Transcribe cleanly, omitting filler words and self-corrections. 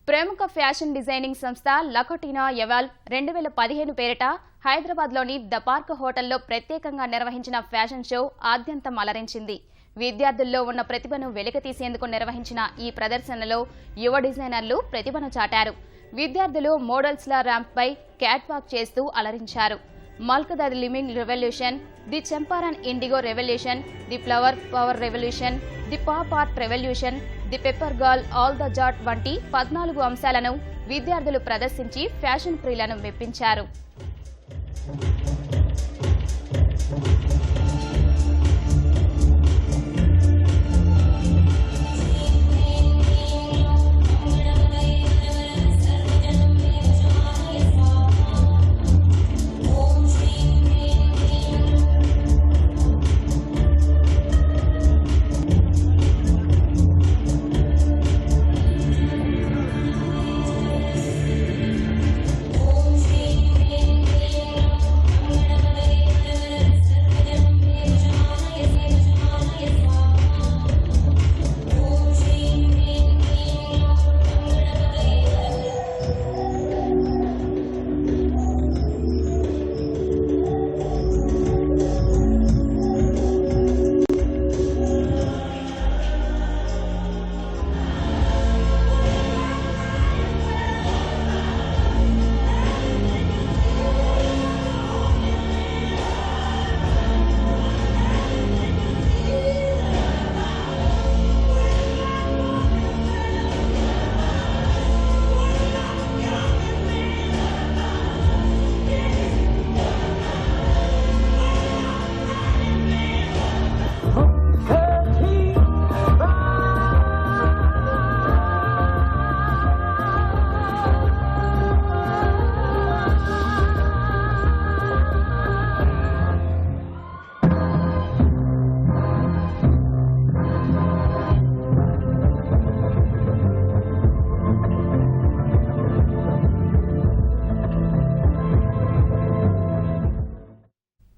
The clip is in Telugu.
ప్రముఖ ఫ్యాషన్ డిజైనింగ్ సంస్థ లకోటినా ఎవాల్ 2015 పేరిట హైదరాబాద్లోని ద పార్క్ హోటల్లో ప్రత్యేకంగా నిర్వహించిన ఫ్యాషన్ షో ఆద్యంతం అలరించింది. విద్యార్థుల్లో ఉన్న ప్రతిభను వెలికితీసేందుకు నిర్వహించిన ఈ ప్రదర్శనలో యువ డిజైనర్లు ప్రతిభను చాటారు. విద్యార్థులు మోడల్స్ల ర్యాంప్పై క్యాట్ వాక్ చేస్తూ అలరించారు. Milk the living revolution, the Champaran indigo revolution, the flower power revolution, the pop art revolution, the pepper girl, all the జాట్ వంటి 14 అంశాలను విద్యార్థులు ప్రదర్శించి ఫ్యాషన్ ప్రియులను మెప్పించారు.